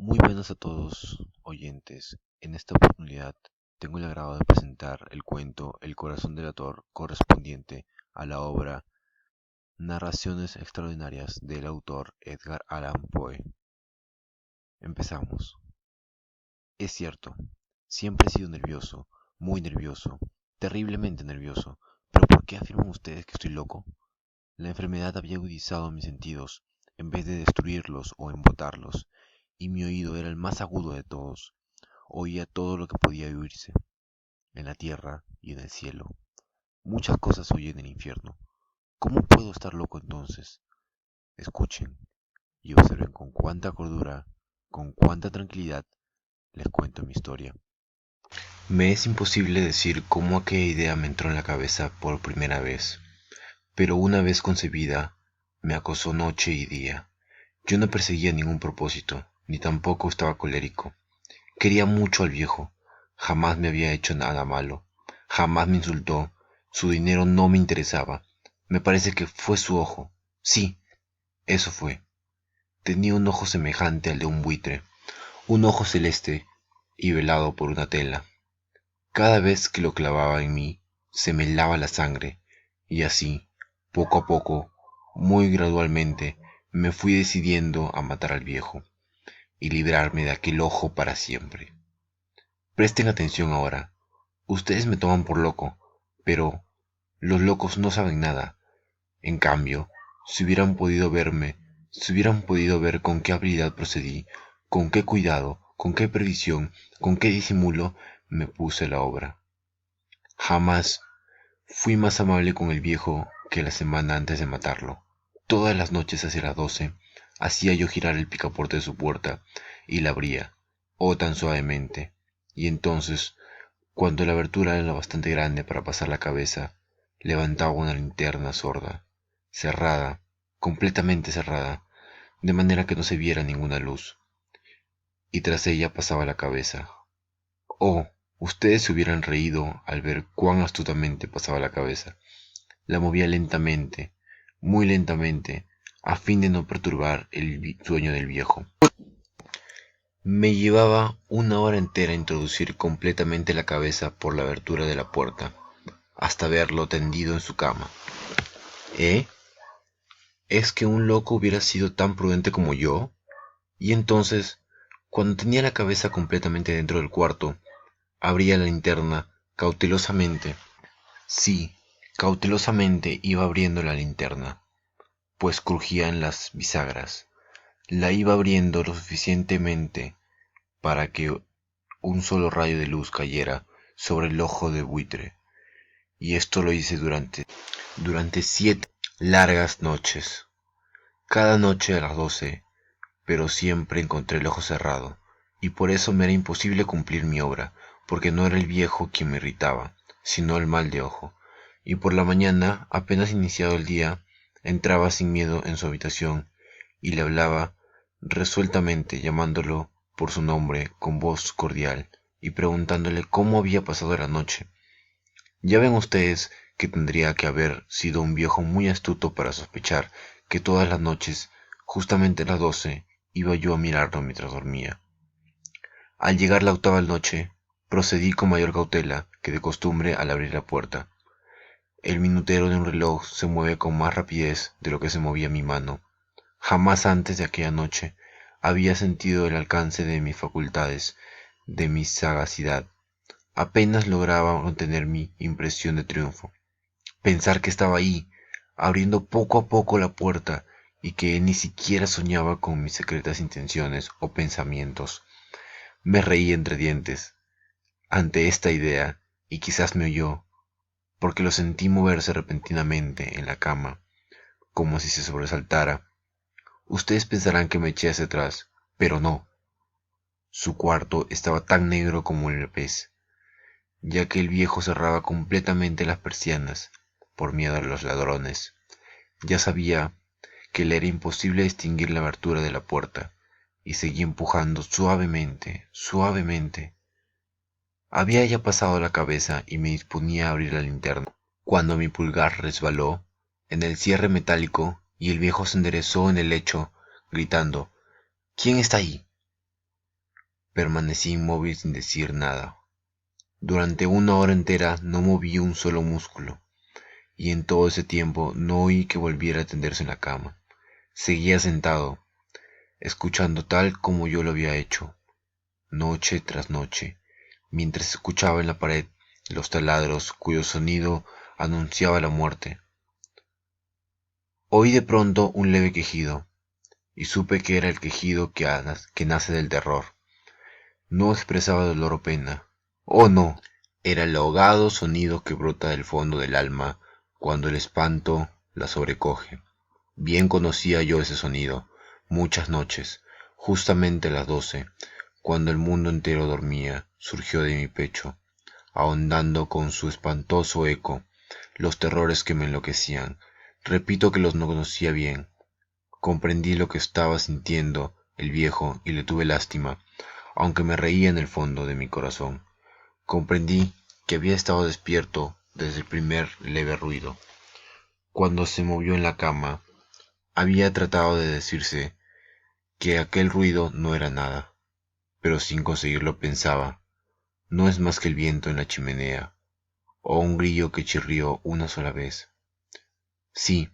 Muy buenas a todos, oyentes. En esta oportunidad tengo el agrado de presentar el cuento El corazón del ator correspondiente a la obra Narraciones extraordinarias del autor Edgar Allan Poe. Empezamos. Es cierto, siempre he sido nervioso, muy nervioso, terriblemente nervioso. ¿Pero por qué afirman ustedes que estoy loco? La enfermedad había agudizado mis sentidos, en vez de destruirlos o embotarlos, y mi oído era el más agudo de todos. Oía todo lo que podía oírse, en la tierra y en el cielo. Muchas cosas oí en el infierno. ¿Cómo puedo estar loco entonces? Escuchen y observen con cuánta cordura, con cuánta tranquilidad les cuento mi historia. Me es imposible decir cómo aquella idea me entró en la cabeza por primera vez, pero una vez concebida, me acosó noche y día. Yo no perseguía ningún propósito, ni tampoco estaba colérico. Quería mucho al viejo. Jamás me había hecho nada malo. Jamás me insultó. Su dinero no me interesaba. Me parece que fue su ojo. Sí, eso fue. Tenía un ojo semejante al de un buitre, un ojo celeste y velado por una tela. Cada vez que lo clavaba en mí, se me helaba la sangre, y así, poco a poco, muy gradualmente, me fui decidiendo a matar al viejo y librarme de aquel ojo para siempre. Presten atención ahora. Ustedes me toman por loco, pero los locos no saben nada. En cambio, si hubieran podido verme, si hubieran podido ver con qué habilidad procedí, con qué cuidado, con qué previsión, con qué disimulo me puse a la obra. Jamás fui más amable con el viejo que la semana antes de matarlo. Todas las noches hacia las 12 hacía yo girar el picaporte de su puerta y la abría, oh tan suavemente, y entonces, cuando la abertura era bastante grande para pasar la cabeza, levantaba una linterna sorda, cerrada, completamente cerrada, de manera que no se viera ninguna luz, y tras ella pasaba la cabeza. Oh, ustedes se hubieran reído al ver cuán astutamente pasaba la cabeza. La movía lentamente, muy lentamente, a fin de no perturbar el sueño del viejo. Me llevaba una hora entera introducir completamente la cabeza por la abertura de la puerta, hasta verlo tendido en su cama. ¿Eh? ¿Es que un loco hubiera sido tan prudente como yo? Y entonces, cuando tenía la cabeza completamente dentro del cuarto, abría la linterna cautelosamente. Sí, cautelosamente iba abriendo la linterna, pues crujía en las bisagras. La iba abriendo lo suficientemente para que un solo rayo de luz cayera sobre el ojo de buitre, y esto lo hice durante 7 largas noches. Cada noche a las 12, pero siempre encontré el ojo cerrado, y por eso me era imposible cumplir mi obra, porque no era el viejo quien me irritaba, sino el mal de ojo. Y por la mañana, apenas iniciado el día, entraba sin miedo en su habitación y le hablaba resueltamente, llamándolo por su nombre con voz cordial y preguntándole cómo había pasado la noche. Ya ven ustedes que tendría que haber sido un viejo muy astuto para sospechar que todas las noches, justamente a las 12, iba yo a mirarlo mientras dormía. Al llegar la octava noche, procedí con mayor cautela que de costumbre al abrir la puerta. El minutero de un reloj se mueve con más rapidez de lo que se movía mi mano. Jamás antes de aquella noche había sentido el alcance de mis facultades, de mi sagacidad. Apenas lograba contener mi impresión de triunfo. Pensar que estaba ahí, abriendo poco a poco la puerta, y que él ni siquiera soñaba con mis secretas intenciones o pensamientos. Me reí entre dientes ante esta idea, y quizás me oyó, porque lo sentí moverse repentinamente en la cama, como si se sobresaltara. Ustedes pensarán que me eché hacia atrás, pero no. Su cuarto estaba tan negro como el pez, ya que el viejo cerraba completamente las persianas, por miedo a los ladrones. Ya sabía que le era imposible distinguir la abertura de la puerta, y seguí empujando suavemente, suavemente. Había ya pasado la cabeza y me disponía a abrir la linterna, cuando mi pulgar resbaló en el cierre metálico y el viejo se enderezó en el lecho, gritando: ¿Quién está ahí? Permanecí inmóvil sin decir nada. Durante una hora entera no moví un solo músculo, y en todo ese tiempo no oí que volviera a tenderse en la cama. Seguía sentado, escuchando tal como yo lo había hecho, noche tras noche, mientras escuchaba en la pared los taladros cuyo sonido anunciaba la muerte. Oí de pronto un leve quejido, y supe que era el quejido que nace del terror. No expresaba dolor o pena. Oh, no. Era el ahogado sonido que brota del fondo del alma cuando el espanto la sobrecoge. Bien conocía yo ese sonido, muchas noches, justamente a las 12, cuando el mundo entero dormía, surgió de mi pecho, ahondando con su espantoso eco los terrores que me enloquecían. Repito que los no conocía bien. Comprendí lo que estaba sintiendo el viejo y le tuve lástima, aunque me reía en el fondo de mi corazón. Comprendí que había estado despierto desde el primer leve ruido. Cuando se movió en la cama, había tratado de decirse que aquel ruido no era nada, pero sin conseguirlo pensaba, no es más que el viento en la chimenea, o un grillo que chirrió una sola vez. Sí,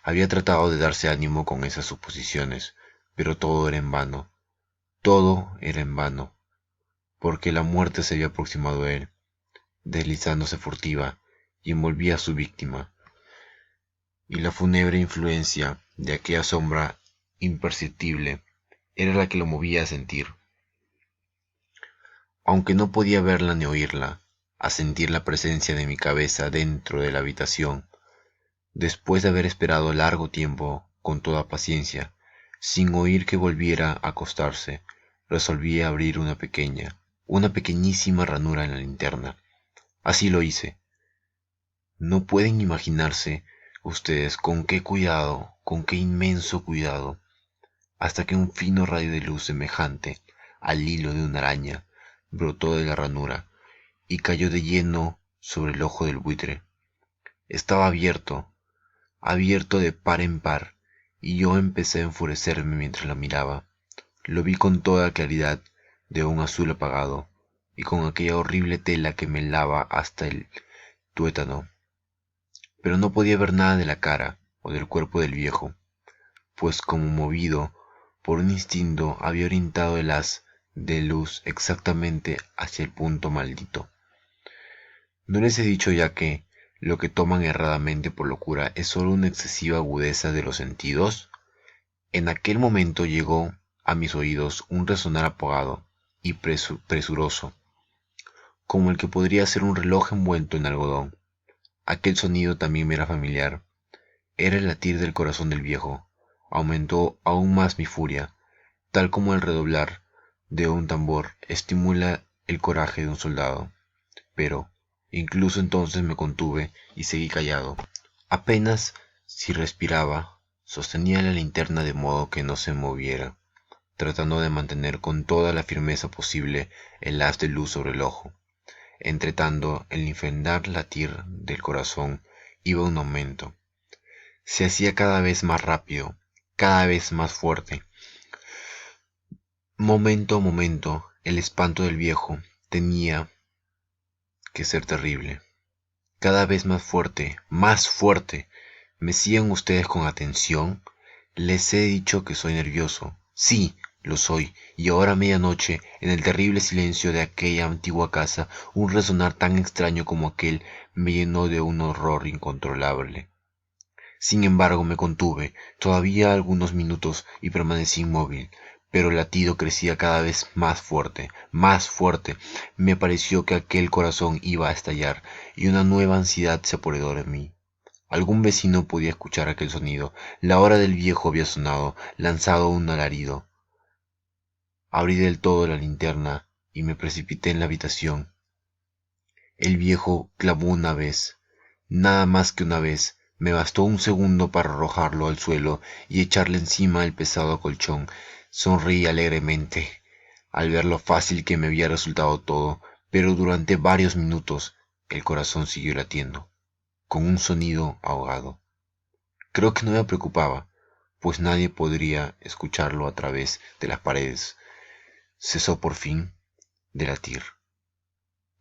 había tratado de darse ánimo con esas suposiciones, pero todo era en vano, todo era en vano, porque la muerte se había aproximado a él, deslizándose furtiva, y envolvía a su víctima, y la fúnebre influencia de aquella sombra imperceptible era la que lo movía a sentir, aunque no podía verla ni oírla, a sentir la presencia de mi cabeza dentro de la habitación. Después de haber esperado largo tiempo, con toda paciencia, sin oír que volviera a acostarse, resolví abrir una pequeñísima ranura en la linterna. Así lo hice. No pueden imaginarse ustedes con qué cuidado, con qué inmenso cuidado, hasta que un fino rayo de luz semejante al hilo de una araña brotó de la ranura y cayó de lleno sobre el ojo del buitre. Estaba abierto de par en par, y yo empecé a enfurecerme mientras la miraba. Lo vi con toda la claridad de un azul apagado, y con aquella horrible tela que me lava hasta el tuétano. Pero no podía ver nada de la cara o del cuerpo del viejo, pues como movido por un instinto había orientado el haz de luz exactamente hacia el punto maldito. ¿No les he dicho ya que lo que toman erradamente por locura es solo una excesiva agudeza de los sentidos? En aquel momento llegó a mis oídos un resonar apagado y presuroso, como el que podría ser un reloj envuelto en algodón. Aquel sonido también me era familiar. Era el latir del corazón del viejo. Aumentó aún más mi furia, tal como el redoblar de un tambor estimula el coraje de un soldado. Pero, incluso entonces me contuve y seguí callado. Apenas si respiraba, sostenía la linterna de modo que no se moviera, tratando de mantener con toda la firmeza posible el haz de luz sobre el ojo. Entretanto, el infernal latir del corazón iba en aumento. Se hacía cada vez más rápido, cada vez más fuerte. Momento a momento, el espanto del viejo tenía que ser terrible. Cada vez más fuerte, más fuerte. ¿Me siguen ustedes con atención? Les he dicho que soy nervioso. Sí, lo soy. Y ahora a medianoche, en el terrible silencio de aquella antigua casa, un resonar tan extraño como aquel me llenó de un horror incontrolable. Sin embargo, me contuve todavía algunos minutos y permanecí inmóvil, pero el latido crecía cada vez más fuerte, más fuerte. Me pareció que aquel corazón iba a estallar y una nueva ansiedad se apoderó de mí. Algún vecino podía escuchar aquel sonido. La hora del viejo había sonado, lanzado un alarido. Abrí del todo la linterna y me precipité en la habitación. El viejo clamó una vez, nada más que una vez. Me bastó un segundo para arrojarlo al suelo y echarle encima el pesado colchón. Sonreí alegremente al ver lo fácil que me había resultado todo, pero durante varios minutos el corazón siguió latiendo, con un sonido ahogado. Creo que no me preocupaba, pues nadie podría escucharlo a través de las paredes. cesó por fin de latir.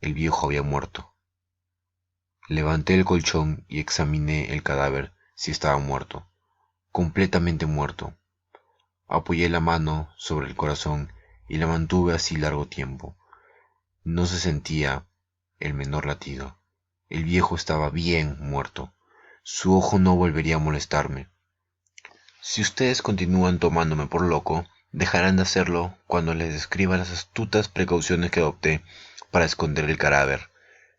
El viejo había muerto. Levanté el colchón y examiné el cadáver si estaba muerto, completamente muerto. Apoyé la mano sobre el corazón y la mantuve así largo tiempo. No se sentía el menor latido. El viejo estaba bien muerto. Su ojo no volvería a molestarme. Si ustedes continúan tomándome por loco, dejarán de hacerlo cuando les describa las astutas precauciones que adopté para esconder el cadáver.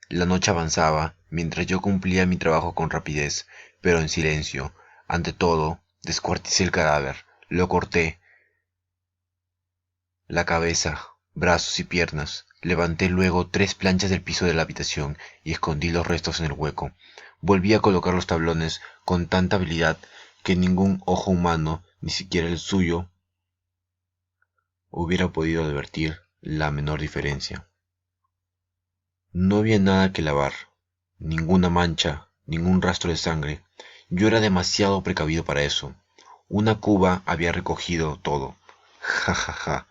La noche avanzaba, mientras yo cumplía mi trabajo con rapidez, pero en silencio. Ante todo, descuarticé el cadáver, lo corté, la cabeza, brazos y piernas. Levanté luego 3 planchas del piso de la habitación y escondí los restos en el hueco. Volví a colocar los tablones con tanta habilidad que ningún ojo humano, ni siquiera el suyo, hubiera podido advertir la menor diferencia. No había nada que lavar, ninguna mancha, ningún rastro de sangre. Yo era demasiado precavido para eso. Una cuba había recogido todo. Ja, ja, ja.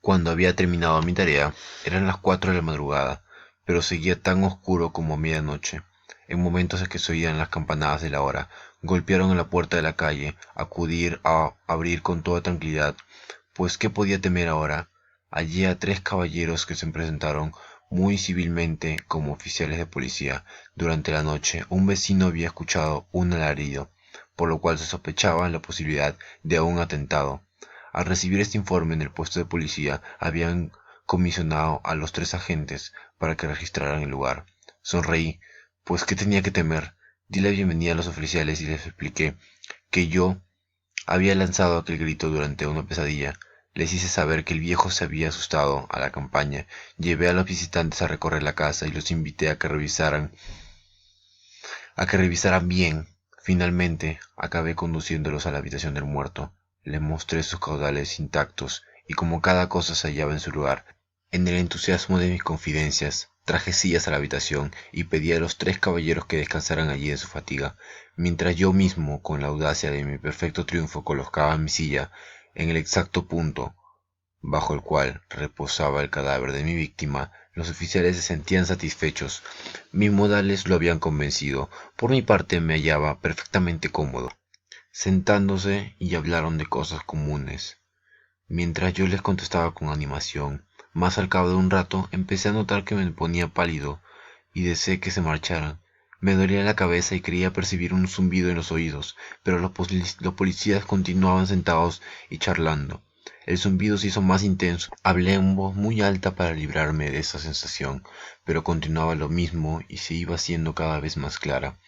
Cuando había terminado mi tarea, eran las 4 de la madrugada, pero seguía tan oscuro como a medianoche. En momentos en que se oían las campanadas de la hora, golpearon a la puerta de la calle, acudir a abrir con toda tranquilidad, pues ¿qué podía temer ahora? Hallé a 3 caballeros que se presentaron muy civilmente como oficiales de policía. Durante la noche, un vecino había escuchado un alarido, por lo cual se sospechaba la posibilidad de un atentado. Al recibir este informe en el puesto de policía, habían comisionado a los 3 agentes para que registraran el lugar. Sonreí, pues ¿qué tenía que temer? Di la bienvenida a los oficiales y les expliqué que yo había lanzado aquel grito durante una pesadilla. Les hice saber que el viejo se había asustado a la campaña. Llevé a los visitantes a recorrer la casa y los invité a que revisaran bien. Finalmente, acabé conduciéndolos a la habitación del muerto. Les mostré sus caudales intactos y como cada cosa se hallaba en su lugar. En el entusiasmo de mis confidencias, traje sillas a la habitación y pedí a los 3 caballeros que descansaran allí de su fatiga, mientras yo mismo, con la audacia de mi perfecto triunfo, colocaba mi silla en el exacto punto bajo el cual reposaba el cadáver de mi víctima. Los oficiales se sentían satisfechos. Mis modales lo habían convencido. Por mi parte me hallaba perfectamente cómodo. Sentándose y hablaron de cosas comunes, mientras yo les contestaba con animación. Mas al cabo de un rato empecé a notar que me ponía pálido y deseé que se marcharan. Me dolía la cabeza y creía percibir un zumbido en los oídos, pero los policías continuaban sentados y charlando. El zumbido se hizo más intenso. Hablé en voz muy alta para librarme de esa sensación, pero continuaba lo mismo y se iba haciendo cada vez más clara,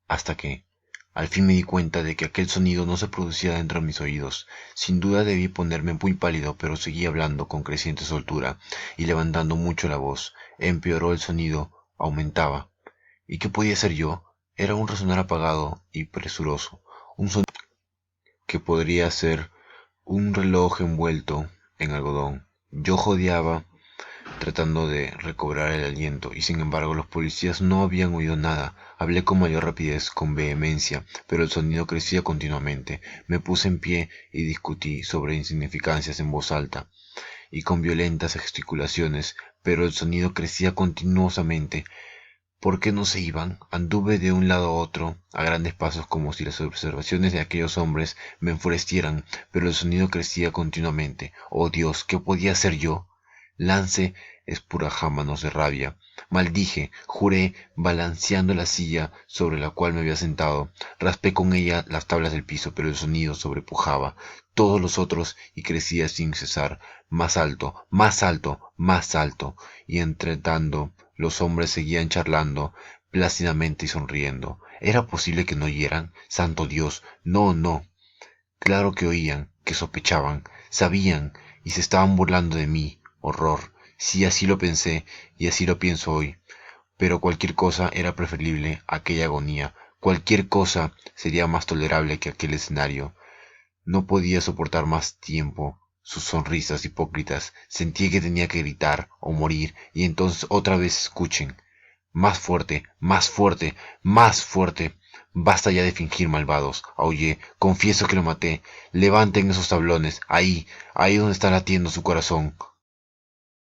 hasta que, al fin me di cuenta de que aquel sonido no se producía dentro de mis oídos. Sin duda debí ponerme muy pálido, pero seguí hablando con creciente soltura y levantando mucho la voz. Empeoró el sonido, aumentaba. ¿Y qué podía ser yo? Era un resonar apagado y presuroso, un sonido que podría ser un reloj envuelto en algodón. Yo jodeaba tratando de recobrar el aliento, y sin embargo los policías no habían oído nada. Hablé con mayor rapidez, con vehemencia, pero el sonido crecía continuamente. Me puse en pie y discutí sobre insignificancias en voz alta y con violentas gesticulaciones, pero el sonido crecía continuosamente. ¿Por qué no se iban? Anduve de un lado a otro, a grandes pasos, como si las observaciones de aquellos hombres me enfurecieran, pero el sonido crecía continuamente. Oh Dios, ¿qué podía hacer yo? Lancé espurajámanos de rabia. Maldije, juré, balanceando la silla sobre la cual me había sentado. Raspé con ella las tablas del piso, pero el sonido sobrepujaba todos los otros y crecía sin cesar, más alto, más alto, más alto, y entretanto los hombres seguían charlando plácidamente y sonriendo. ¿Era posible que no oyeran? Santo Dios, no, no. Claro que oían, que sospechaban, sabían, y se estaban burlando de mí. Horror. Sí, así lo pensé, y así lo pienso hoy. Pero cualquier cosa era preferible a aquella agonía. Cualquier cosa sería más tolerable que aquel escenario. No podía soportar más tiempo sus sonrisas hipócritas. Sentí que tenía que gritar o morir, y entonces otra vez escuchen. Más fuerte, más fuerte, más fuerte. Basta ya de fingir, malvados. Aullé. Confieso que lo maté. Levanten esos tablones. Ahí, ahí donde está latiendo su corazón.